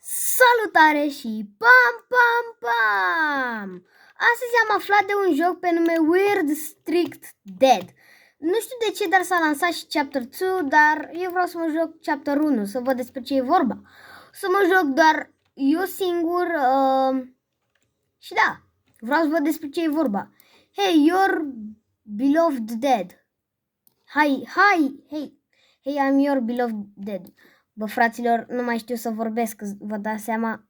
Salutare și pam pam pam! Astăzi am aflat de un joc pe nume Weird Strict Dead. Nu știu de ce, dar s-a lansat și Chapter 2, dar eu vreau să mă joc Chapter 1, să văd despre ce e vorba. Să mă joc doar eu singur și da, vreau să văd despre ce e vorba. Hey, your beloved dead. Hey, I'm your beloved dead. Bă, fraților, nu mai știu să vorbesc, vă dați seama?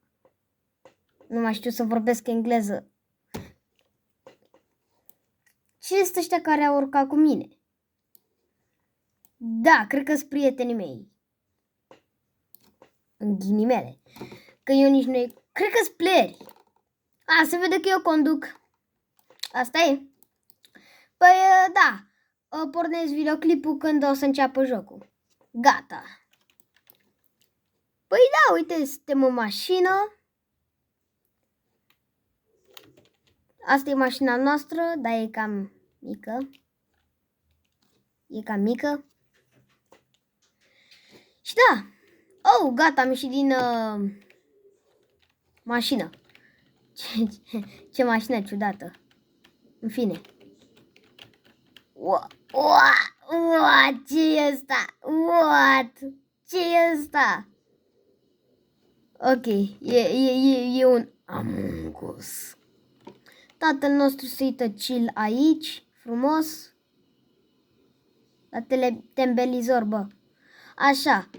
Nu mai știu să vorbesc engleză. Ce sunt ăștia care au urcat cu mine? Da, cred că sunt prietenii mei. În ghinimele. Că eu nici nu... Cred că sunt playeri. Se vede că eu conduc. Asta e. Păi, da. Pornesc videoclipul când o să înceapă jocul. Gata. Păi da, uite, suntem în mașină. Asta e mașina noastră, dar e cam mică. E cam mică. Și da. Oh, gata, am ieșit din mașină. Ce mașină ciudată. În fine. Ce e asta? Ce e asta? Ok, e un Among Us. Tatăl nostru se uită chill aici, frumos. La tembelizor, bă. Așa.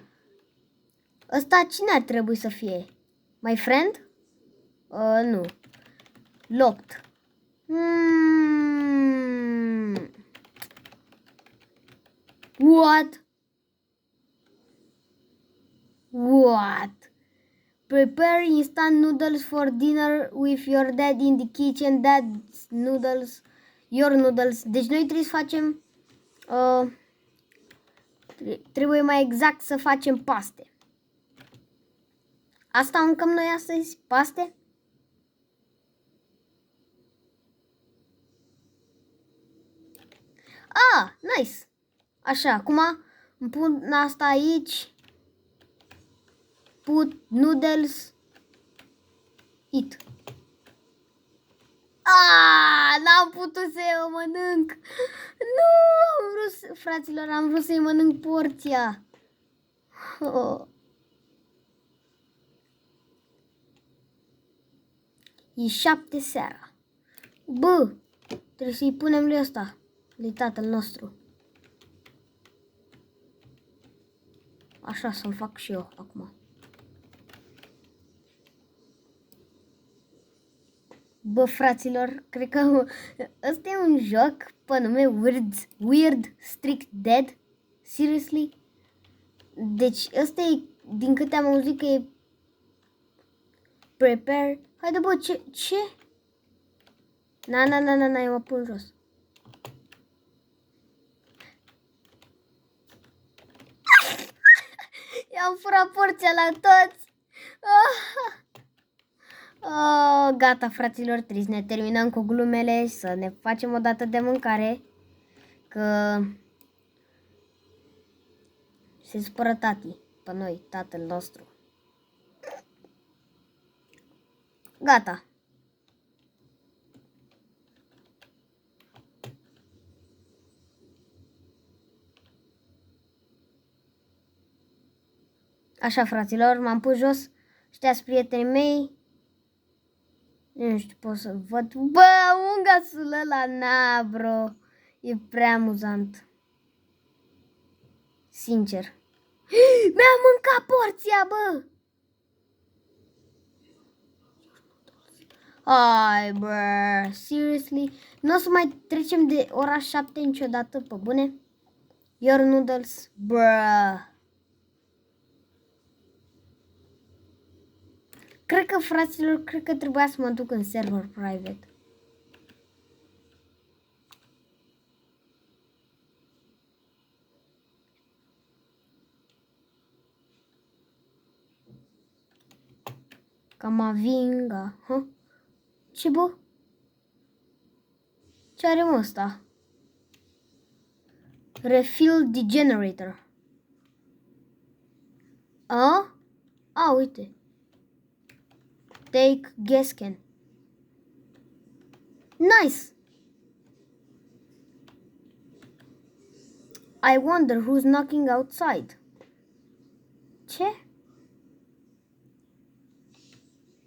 Ăsta cine ar trebui să fie? My friend? Nu. Locked. What? Prepare instant noodles for dinner with your dad in the kitchen. Dad's noodles. Your noodles. Deci noi trebuie să facem... trebuie mai exact să facem paste. Asta mâncăm noi astăzi? Paste? Nice. Așa, acum îmi pun asta aici. Put noodles. Eat. N-am putut să o mănânc. Nu, fraților, am vrut să-i mănânc porția. E 7 seara. Bă, trebuie să-i punem lui ăsta, lui tatăl nostru. Așa să-mi fac și eu acum. Bă, fraților, cred că ăsta e un joc pe nume Weird Strict Dead. Seriously? Deci ăsta e, din câte am auzit, că e prepare. Haide, bă, ce? Na, eu mă pun jos. I-am furat porția la toți. Gata, fraților, trebuie să ne terminăm cu glumele și să ne facem o dată de mâncare. Că se supără tati pe noi, tatăl nostru. Gata. Așa, fraților, m-am pus jos. Ăștia-s prietenii mei. Nu știu, pot să văd. Bă, ungasul ăla, na, bro. E prea amuzant. Sincer. Mi-a mâncat porția, bă. Hai, bă, seriously? Nu o să mai trecem de ora 7 niciodată, pe bune? Your noodles, bă. Cred că, fraților, trebuia să mă duc în server private. Camavinga. Ce, bă? Ce are, mă, ăsta? Refill the generator. Uite. Take Gesken. Nice! I wonder who's knocking outside. Ce?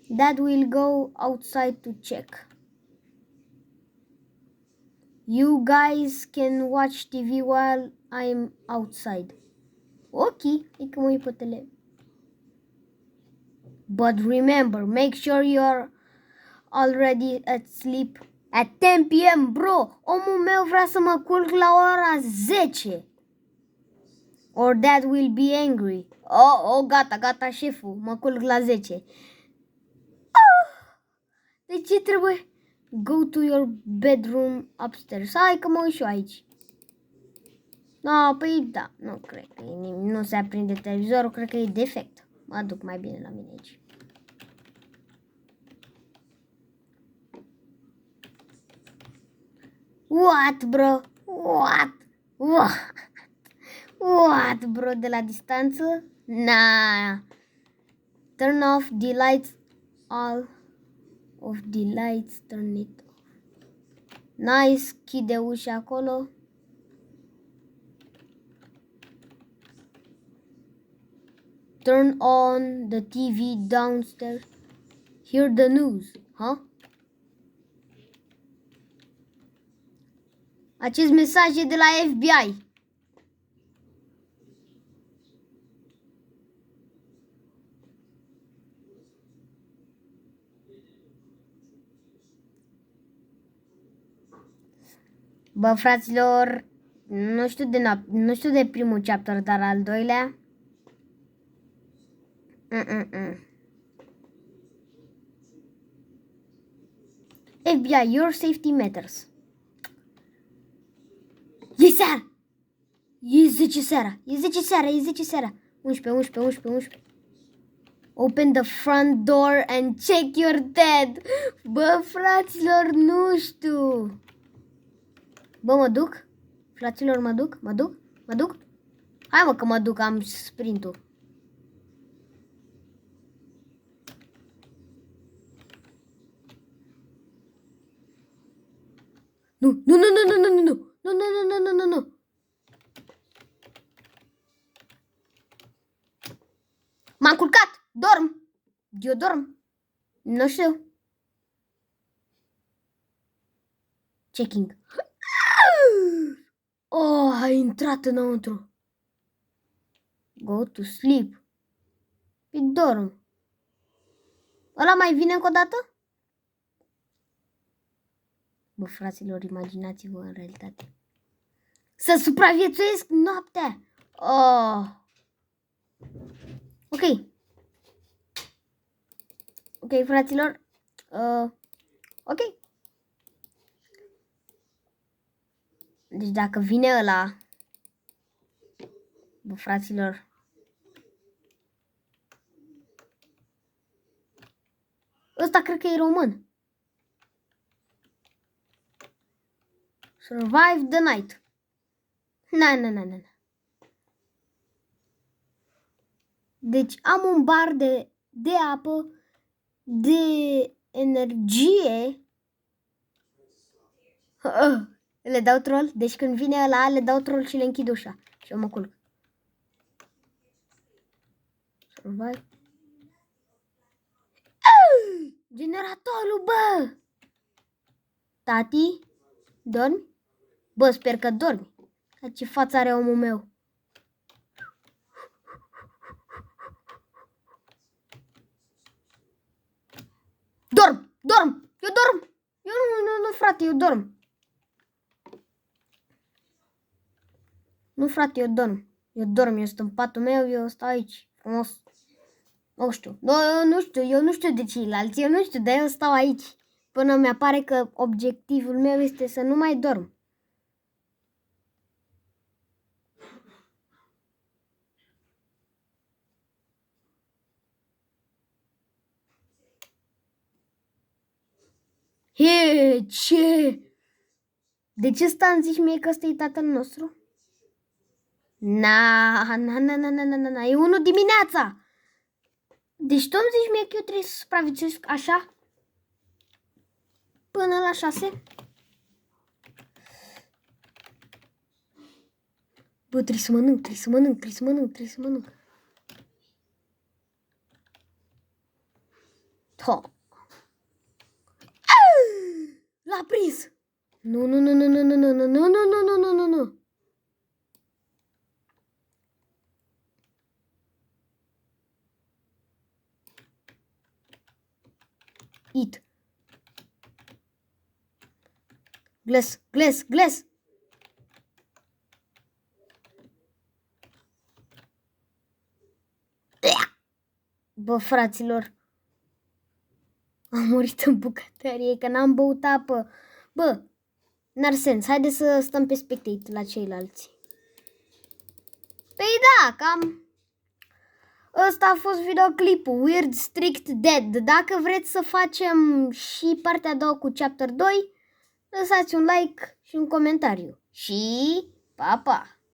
Dad will go outside to check. You guys can watch TV while I'm outside. Ok, e că mă uit pe tele. But remember, make sure you're already at sleep at 10 p.m. Bro, omul meu vrea să mă culc la ora 10. Or dad will be angry. Oh, gata, șeful, mă culc la 10. De ce trebuie? Go to your bedroom upstairs. Hai că mă uit și eu aici. No, păi da, nu cred că e nimic. Nu se aprinde televizorul, cred că e defect. Mă duc mai bine la mine aici. What, bro? What, bro? De la distanță? Nah. Turn off the lights. All of the lights, turn it off. Nice. Chide ușa acolo. Turn on the TV downstairs. Hear the news, huh? Acest mesaj e de la FBI. Bă, fraților, nu știu de primul chapter, dar al doilea. FBI, your safety matters. E seara! E 10 seara! 11. Open the front door and check your dad. Bă, fraților, nu știu. Bă, mă duc? Fraților, mă duc? Hai mă că mă duc, am sprintul. Nu. M-am culcat, eu dorm. Nu știu. Checking. Oh, a intrat înăuntru. Go to sleep. Păi dorm. Ăla mai vine încă o dată? Bă, fraților, imaginați-vă în realitate. Să supraviețuiesc noaptea. Oh. Ok, fraților. Ok. Deci dacă vine ăla... Bă, fraților... Ăsta cred că e român. Survive the night. Na. Deci am un bar de apă, de energie. Le dau troll. Deci când vine ăla, le dau troll și le închid ușa. Și eu mă culc. Survive. Generatorul, bă! Tati, dormi? Bă, sper că dormi. Ce față are omul meu. Dorm! Eu dorm! Nu, frate, eu dorm. Nu, frate, eu dorm. Eu stau în patul meu, eu stau aici. Frumos. Nu știu. Eu nu știu de ceilalți. Dar eu stau aici. Până mi-apare că obiectivul meu este să nu mai dorm. He, ce? De ce stai îmi zici mie că ăsta e tatăl nostru? Na, e 1 dimineața. Deci tu îmi zici mie că eu trebuie să supraviețuiesc așa? Până la 6? Bă, trebuie să mănânc. To. L-a prins! Nu. Eat. Glass. Bă, fraților, am murit în bucătărie că n-am băut apă. Bă, n-ar sens. Haide să stăm pe spectate la ceilalți. Păi da, cam... Ăsta a fost videoclipul Weird Strict Dead. Dacă vreți să facem și partea a doua cu Chapter 2, lăsați un like și un comentariu. Și pa, pa!